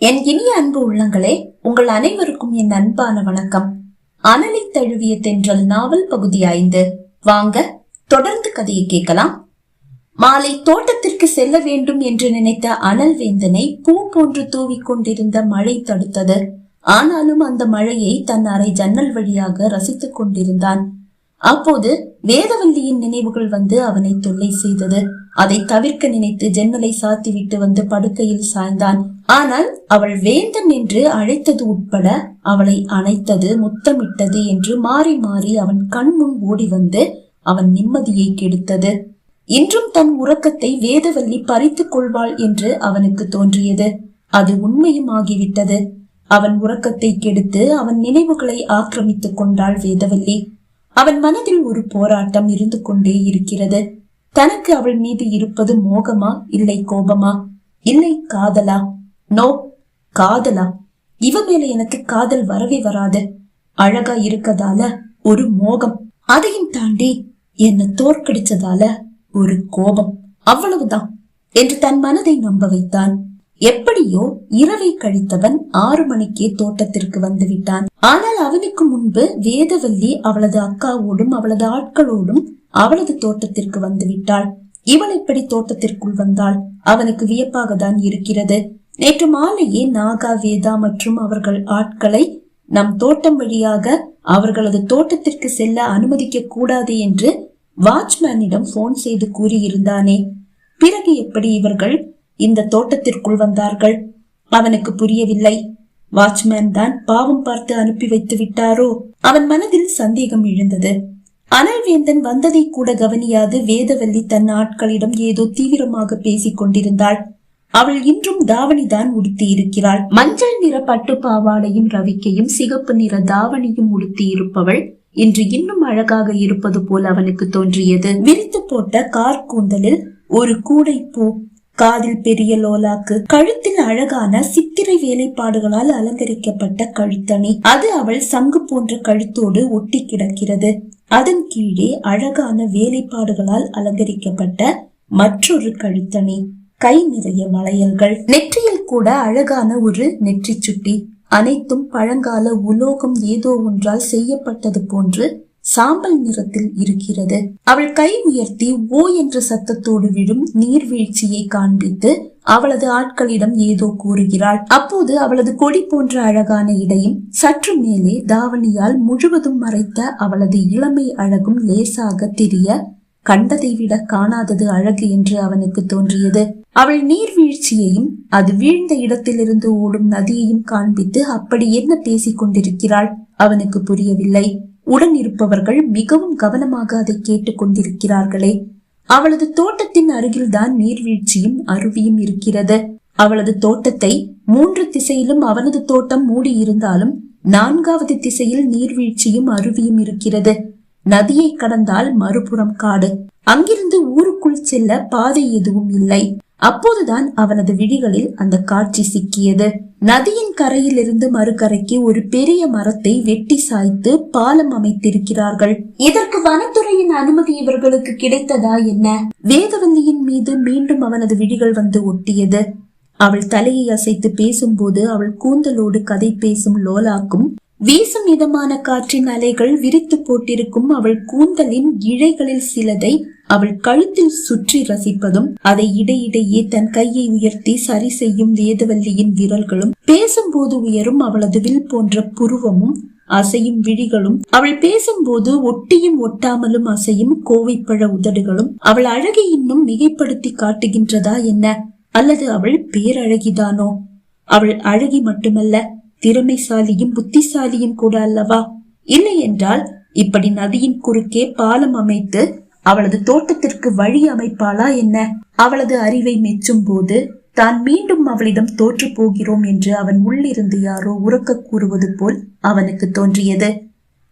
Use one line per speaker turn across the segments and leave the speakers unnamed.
என் இனிய அன்பு உள்ளங்களே, உங்கள் அனைவருக்கும் என் அன்பான வணக்கம். அனலை தழுவிய தென்றல் நாவல் பகுதி 5. வாங்க தொடர்ந்து கதையை கேட்கலாம். மாலை தோட்டத்திற்கு செல்ல வேண்டும் என்று நினைத்த அனல் வேந்தனை பூ போன்று தூவிக் கொண்டிருந்த மழை தடுத்தது. ஆனாலும் அந்த மழையை தன் அறை ஜன்னல் வழியாக ரசித்துக் கொண்டிருந்தான். அப்போது வேதவல்லியின் நினைவுகள் வந்து அவனை தொல்லை செய்தது. அதை தவிர்க்க நினைத்து ஜன்னலை சாத்திவிட்டு வந்து படுக்கையில் சாய்ந்தான். ஆனால் அவள் வேந்தன் என்று அழைத்தது உட்பட அவளை அணைத்தது, முத்தமிட்டது என்று மாறி மாறி அவன் கண் முன் ஓடி வந்து அவன் நிம்மதியை கெடுத்தது. இன்றும் தன் உறக்கத்தை வேதவல்லி பறித்துக் கொள்வாள் என்று அவனுக்கு தோன்றியது. அது உண்மையும் ஆகிவிட்டது. அவன் உறக்கத்தை கெடுத்து அவன் நினைவுகளை ஆக்கிரமித்துக் கொண்டாள் வேதவல்லி. அவன் மனதில் ஒரு போராட்டம் இருந்து கொண்டே இருக்கிறது. தனக்கு அவள் மீது இருப்பது மோகமா, இல்லை கோபமா, இல்லை காதலா? நோ, காதலா? இவ மேல எனக்கு காதல் வரவே வராது. அழகா இருக்கதால ஒரு மோகம், அதையும் தாண்டி என்ன தோற்கடிச்சதால ஒரு கோபம், அவ்வளவுதான் என்று தன் மனதை நம்ப வைத்தான். எப்படியோ இரவை கழித்தவன் 6 மணிக்கே தோட்டத்திற்கு வந்து விட்டான். ஆனால் அவனுக்கு முன்பு வேதவல்லி அவளது அக்காவோடும் அவளது ஆட்களோடும் அவளது தோட்டத்திற்கு வந்து விட்டாள். இவள் எப்படி தோட்டத்திற்குள் வந்தாள்? அவனுக்கு வியப்பாக தான் இருக்கிறது. நேற்று மாலையே நாகா, வேதா மற்றும் அவர்கள் ஆட்களை நம் தோட்டம் வழியாக அவர்களது தோட்டத்திற்கு செல்ல அனுமதிக்க கூடாது என்று வாட்ச்மேனிடம் போன் செய்து கூறியிருந்தானே. பிறகு எப்படி இவர்கள் இந்த தோட்டத்திற்குள் வந்தார்கள்? அவனுக்கு புரியவில்லை. வாட்ச்மேன் தான் பாவம் பார்த்து அனுப்பி வைத்து விட்டாரோ? அவன் மனதில் சந்தேகம் எழுந்தது. அனல்வேந்தன் வந்ததை கூட கவனியாது வேதவல்லி தன் ஆட்களிடம் ஏதோ தீவிரமாக பேசிக் கொண்டிருந்தாள். அவள் இன்றும் தாவணிதான் உடுத்தி இருக்கிறாள். மஞ்சள் நிற பட்டு பாவாடையும் ரவிக்கையும் சிகப்பு நிற தாவணியும் உடுத்தி இருப்பவள் இன்று இன்னும் அழகாக இருப்பது போல் அவனுக்கு தோன்றியது. விரித்து போட்ட கார் கூந்தலில் ஒரு கூடை பூ, காதில் பெரிய லோலாக்கு, கழுத்தில் அழகான சித்திரை வேலைப்பாடுகளால் அலங்கரிக்கப்பட்ட கழுத்தணி. அது அவள் சங்கு போன்ற கழுத்தோடு ஒட்டி கிடக்கிறது. அதன் கீழே அழகான வேலைப்பாடுகளால் அலங்கரிக்கப்பட்ட மற்றொரு கழுத்தணி, கை நிறைய வளையல்கள், நெற்றியில் கூட அழகான ஒரு நெற்றி சுட்டி. அனைத்தும் பழங்கால உலோகம் ஏதோ ஒன்றால் செய்யப்பட்டது போன்று சாம்பல் நிறத்தில் இருக்கிறது. அவள் கை உயர்த்தி ஓ என்ற சத்தத்தோடு விழும் நீர்வீழ்ச்சியை காண்பித்து அவளது ஆட்களிடம் ஏதோ கூறுகிறாள். அப்போது அவளது கொடி போன்ற அழகான இடையும் சற்று மேலே தாவணியால் முழுவதும் மறைத்த அவளது இளமை அழகும் லேசாக தெரிய கண்டதை விட காணாதது அழகு என்று அவனுக்கு தோன்றியது. அவள் நீர்வீழ்ச்சியையும் அது வீழ்ந்த இடத்திலிருந்து ஓடும் நதியையும் காண்பித்து அப்படி என்ன பேசிக் கொண்டிருக்கிறாள்? அவனுக்கு புரியவில்லை. உடன் இருப்பவர்கள் மிகவும் கவனமாக அதை கேட்டுக் கொண்டிருக்கிறார்களே. அவளது தோட்டத்தின் அருகில் தான் நீர்வீழ்ச்சியும் அருவியும் இருக்கிறது. அவளது தோட்டத்தை 3 திசையிலும் அவனது தோட்டம் மூடி இருந்தாலும் 4வது திசையில் நீர்வீழ்ச்சியும் அருவியும் இருக்கிறது. நதியை கடந்தால் மறுபுறம் காடு. அங்கிருந்து ஊருக்குள் செல்ல பாதை எதுவும் இல்லை. அப்போதுதான் அவனது விழிகளில் அந்த காட்சி சிக்கியது. நதியின் கரையில் இருந்து மறுகரைக்கு ஒரு பெரிய மரத்தை வெட்டி சாய்த்து பாலம் அமைத்திருக்கிறார்கள். இதற்கு வனத்துறையின் அனுமதி இவர்களுக்கு கிடைத்ததா என்ன? வேதவல்லியின் மீது மீண்டும் அவனது விழிகள் வந்து ஒட்டியது. அவள் தலையை அசைத்து பேசும்போது அவள் கூந்தலோடு கதை பேசும் லோலாக்கும், வீசும் இதமான காற்றின் அலைகள் விரித்து போட்டிருக்கும் அவள் கூந்தலின் இழைகளில் சிலதை அவள் கழுத்தில் சுற்றி ரசிப்பதும், அதை இடையிடையே தன் கையை உயர்த்தி சரி செய்யும் வேதவல்லியின் விரல்களும், பேசும்போது உயரும் அவளது வில் போன்ற புருவமும் அசையும் விழிகளும், அவள் பேசும்போது ஒட்டியும் ஒட்டாமலும் அசையும் கோவைப்பழ உதடுகளும் அவள் அழகை இன்னும் மிகைப்படுத்தி காட்டுகின்றதா என்ன? அல்லது அவள் பேரழகிதானோ? அவள் அழகி மட்டுமல்ல, திறமைசாலியும் புத்திசாலியும் கூட அல்லவா? இல்லை என்றால் இப்படி நதியின் குறுக்கே பாலம் அமைத்து அவளது தோட்டத்திற்கு வழி அமைப்பாளா என்ன? அவளது அறிவை மெச்சும் போது தான் மீண்டும் அவளிடம் தோற்று போகிறோம் என்று அவன் உள்ளிருந்து யாரோ உறக்க கூறுவது போல் அவனுக்கு தோன்றியது.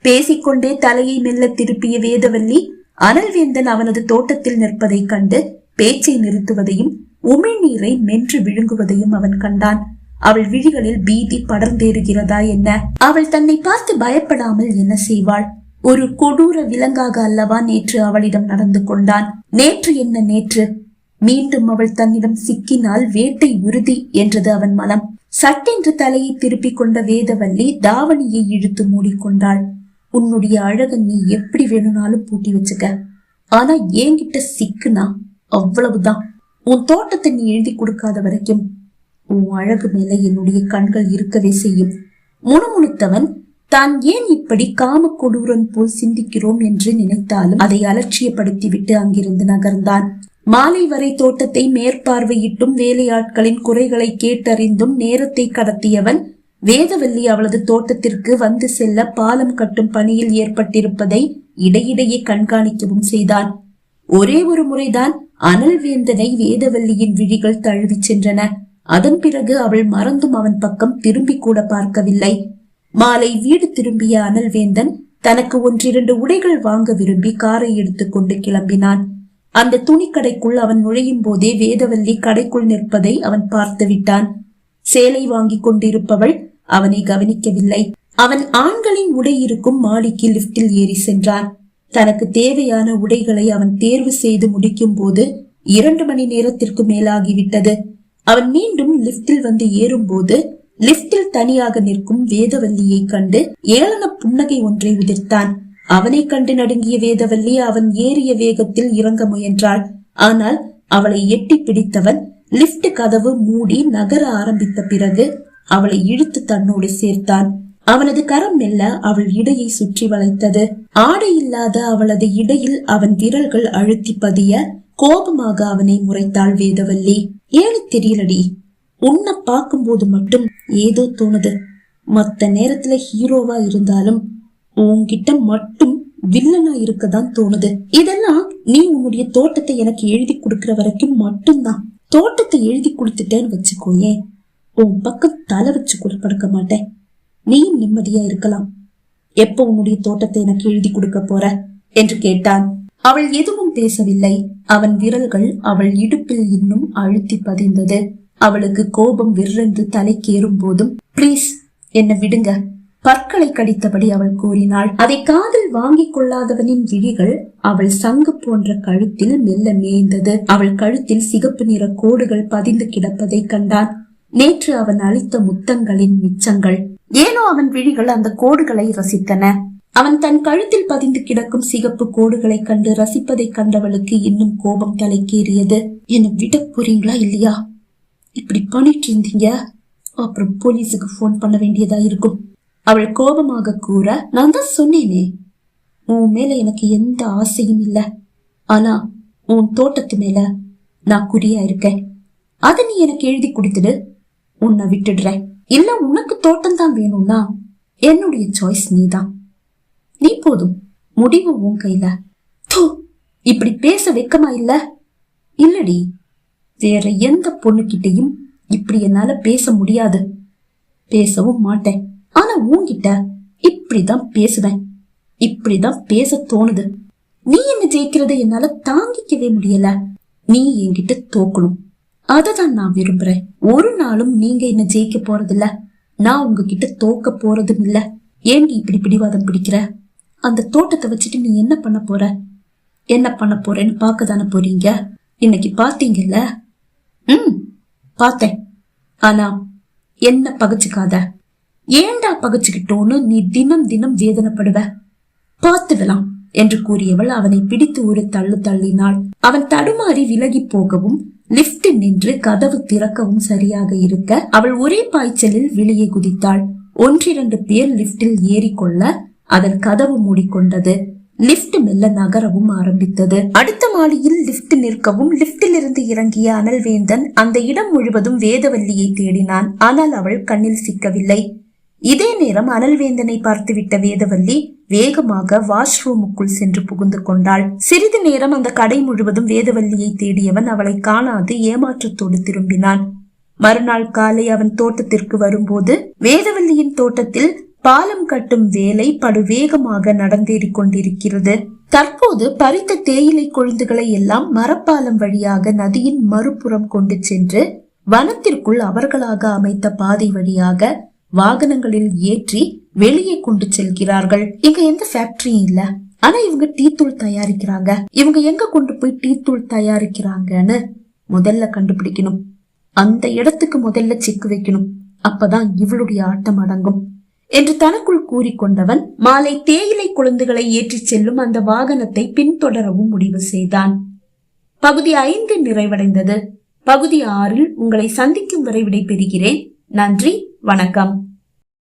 பேசிக்கொண்டே தலையை மெல்ல திருப்பிய வேதவல்லி அனல்வேந்தன் அவனது தோட்டத்தில் நிற்பதை கண்டு பேச்சை நிறுத்துவதையும் உமிழ்நீரை மென்று விழுங்குவதையும் அவன் கண்டான். அவள் விழிகளில் பீதி படர்ந்தேறுகிறதா என்ன? அவள் தன்னை பார்த்து பயப்படாமல் என்ன செய்வாள்? ஒரு கொடூர விலங்காக அல்லவா நேற்று அவளிடம் நடந்து கொண்டான். நேற்று என்ன நேற்று? மீண்டும் அவள் தன்னிடம் சிக்கினால் வேட்டை உறுதி என்றது அவன் மனம். சட்டென்று தலையை திருப்பிக் கொண்ட வேதவல்லி தாவணியை இழுத்து மூடிக்கொண்டாள். உன்னுடைய அழக நீ எப்படி வேணும்னாலும் பூட்டி வச்சுக்க, ஆனா என்கிட்ட சிக்குனா அவ்வளவுதான். உன் தோட்டத்தை நீ எழுதி கொடுக்காத வரைக்கும் உன் அழகு மேல என்னுடைய கண்கள் இருக்கவே செய்யும். முணுமுணுத்தவன் தான் ஏன் இப்படி காம கொடூரன் போல் சிந்திக்கிறோம் என்று நினைத்தாலும் அதை அலட்சியப்படுத்திவிட்டு அங்கிருந்து நகர்ந்தான். மாலை வரை தோட்டத்தை மேற்பார்வையிட்டும் வேலையாட்களின் குறைகளை கேட்டறிந்தும் நேரத்தை கடத்தியவன் வேதவல்லி அவளது தோட்டத்திற்கு வந்து செல்ல பாலம் கட்டும் பணியில் ஏற்பட்டிருப்பதை இடையிடையே கண்காணிக்கவும் செய்தான். ஒரே ஒரு முறைதான் அனல்வேந்தனை வேதவல்லியின் விழிகள் தழுவி சென்றன. அதன் பிறகு அவள் மறந்தும் அவன் பக்கம் திரும்பி கூட பார்க்கவில்லை. மாலை வீடு திரும்பிய அனல்வேந்தன் தனக்கு 1-2 உடைகள் வாங்க விரும்பி காரை எடுத்துக்கொண்டு கிளம்பினான். அந்த துணிக்கடைக்குள் அவன் நுழையும் போதே வேதவல்லி கடைக்குள் நிற்பதை அவன் பார்த்து விட்டான். சேலை வாங்கி கொண்டிருப்பவள் அவனை கவனிக்கவில்லை. அவன் ஆண்களின் உடை இருக்கும் மாடிக்கு லிப்டில் ஏறி சென்றான். தனக்கு தேவையான உடைகளை அவன் தேர்வு செய்து முடிக்கும் போது 2 மணி நேரத்திற்கு மேலாகிவிட்டது. அவன் மீண்டும் லிப்டில் வந்து ஏறும் போது லிப்டில் தனியாக நிற்கும் வேதவல்லியை கண்டு ஏளன புன்னகை ஒன்றை உதிர்த்தான். அவனை கண்டு நடுங்கிய வேதவல்லி அவன் ஏறிய வேகத்தில் இறங்க முயன்றாள். ஆனால் அவளை எட்டி பிடித்தவன் லிப்ட் கதவு மூடி நகர ஆரம்பித்த பிறகு அவளை இழுத்து தன்னோடு சேர்த்தான். அவனது கரம் மெல்ல அவள் இடையை சுற்றி வளைத்தது. ஆடை இல்லாத அவளது இடையில் அவன் விரல்கள் அழுத்தி பதிய கோபமாக அவனை முறைத்தாள் வேதவல்லி. ஏழு தெரியலடி, உன்னை பார்க்கும் போது மட்டும் ஏதோ தோணுது. மத்த நேரத்துல ஹீரோவா இருந்தாலும் உன்கிட்ட மட்டும் வில்லனா இருக்கதான் தோணுது. இதெல்லாம் நீ உன்னுடைய தோட்டத்தை எனக்கு எழுதி கொடுக்கற வரைக்கும் மட்டும்தான். தோட்டத்தை எழுதி கொடுத்துட்டேன்னு வச்சுக்கோயே, உன் பக்கம் தலை வச்சு கூட படுக்க மாட்டேன். நீயும் நிம்மதியா இருக்கலாம். எப்ப உன்னுடைய தோட்டத்தை எனக்கு எழுதி கொடுக்க போற என்று கேட்டான். அவள் எதுவும் பேசவில்லை. அவன் விரல்கள் அவள் இடுப்பில் இன்னும் அழுத்தி பதிந்தது. அவளுக்கு கோபம் விற்றென்று தலைக்கேறும் போதும் பிளீஸ் என்னை விடுங்க, பற்களை கடித்தபடி அவள் கூறினாள். அதை காதில் வாங்கிக் கொள்ளாதவனின் விழிகள் அவள் சங்கு போன்ற கழுத்தில் மெல்ல மேய்ந்தது. அவள் கழுத்தில் சிகப்பு நிற கோடுகள் பதிந்து கிடப்பதை கண்டான். நேற்று அவன் அளித்த முத்தங்களின் மிச்சங்கள். ஏனோ அவன் விழிகள் அந்த கோடுகளை ரசித்தன. அவன் தன் கழுத்தில் பதிந்து கிடக்கும் சிகப்பு கோடுகளை கண்டு ரசிப்பதை கண்டவளுக்கு இன்னும் கோபம் தலைக்கேறியது. என்னை விட போறீங்களா இல்லையா? இப்படி பண்ணிட்டு இருந்தீங்க, அப்புறம் போலீஸுக்கு போன் பண்ண வேண்டியதா இருக்கும். அவள் கோபமாக கூற, நான் தான் சொன்னேனே, உன் மேல எனக்கு எந்த ஆசையும் இல்ல. ஆனா உன் தோட்டத்து மேல நான் குறியா இருக்கேன். அத நீ எனக்கு எழுதி கொடுத்துடு, உன்னை விட்டுடுறேன். இல்ல உனக்கு தோட்டம் தான் வேணும்னா என்னுடைய சாய்ஸ் நீதான். நீ போதும், முடிவு உன் கையில. இப்படி பேச வெக்கமா இல்ல? இல்லடி, வேற எந்த பொண்ணுகிட்டையும் இப்படி என்னால பேச முடியாது, பேசவும் மாட்டேன். ஆனா உன்கிட்ட இப்படிதான் பேசுவேன், இப்படிதான் பேச தோணுது. நீ என்ன ஜெயிக்கிறத என்னால தாங்கிக்கவே முடியல. நீ என்கிட்ட தோக்கணும், அததான் நான் விரும்புறேன். ஒரு நாளும் நீங்க என்ன ஜெயிக்க போறதில்ல, நான் உங்ககிட்ட தோக்க போறதும் இல்ல. ஏன்டி இப்படி பிடிவாதம் பிடிக்கிற? அந்த தோட்டத்தை வச்சுட்டு நீ என்ன பண்ண போற? என்ன பண்ண போறேன்னு பாக்கதானே போறீங்க. இன்னைக்கு பாத்தீங்கல்ல? பார்த்தேன். ஆனா என்ன பகச்சுக்காத. ஏண்டா பகச்சுக்கிட்டோன்னு நீ தினம் தினம் வேதனைப்படுவ. பார்த்துடலாம் என்று கூறியவள் அவனை பிடித்து ஒரு தள்ளு தள்ளினாள். அவன் தடுமாறி விலகி போகவும் லிப்ட் நின்று கதவு திறக்கவும் சரியாக இருக்க அவள் ஒரே பாய்ச்சலில் வெளியே குதித்தாள். 1-2 பேர் லிப்டில் ஏறிக்கொள்ள அதன் கதவு மூடிக்கொண்டது. லிப்ட் மெல்ல நகரவும் ஆரம்பித்தது. அடுத்த மாடியில் லிப்ட் நிற்கவும் லிப்டில் இருந்து இறங்கிய அனல்வேந்தன் அந்த இடம் முழுவதும் வேதவல்லியை தேடினான். ஆனால் அவள் கண்ணில் சிக்கவில்லை. இதே நேரம் அனல்வேந்தனை பார்த்துவிட்ட வேதவல்லி வேகமாக வாஷ்ரூமுக்குள் சென்று புகுந்து கொண்டாள். சிறிது நேரம் அந்த கடை முழுவதும் வேதவல்லியை தேடியவன் அவளை காணாது ஏமாற்றத்தோடு திரும்பினான். மறுநாள் காலை அவன் தோட்டத்திற்கு வரும்போது வேதவல்லியின் தோட்டத்தில் பாலம் கட்டும் வேலை படுவேகமாக நடந்தேறிக் கொண்டிருக்கிறது. தற்போது பறித்த தேயிலை கொழுந்துகளை எல்லாம் மரப்பாலம் வழியாக நதியின் மறுபுறம் கொண்டு சென்று வனத்திற்குள் அவர்களாக அமைத்த பாதை வழியாக வாகனங்களில் ஏற்றி வெளியே கொண்டு செல்கிறார்கள். இங்க எந்த ஃபேக்டரியும் இல்ல, ஆனா இவங்க டீ தூள் தயாரிக்கிறாங்க. இவங்க எங்க கொண்டு போய் டீ தூள் தயாரிக்கிறாங்கன்னு முதல்ல கண்டுபிடிக்கணும். அந்த இடத்துக்கு முதல்ல செக் வைக்கணும். அப்பதான் இவளுடைய ஆட்டம் அடங்கும் என்று தனக்குள் கூறிக்கொண்டவன் மாலை தேயிலை குழந்தைகளை ஏற்றிச் செல்லும் அந்த வாகனத்தை பின்தொடரவும் முடிவு செய்தான். பகுதி 5 நிறைவடைந்தது. பகுதி 6 உங்களை சந்திக்கும் வரை விடைபெறுகிறேன். நன்றி, வணக்கம்.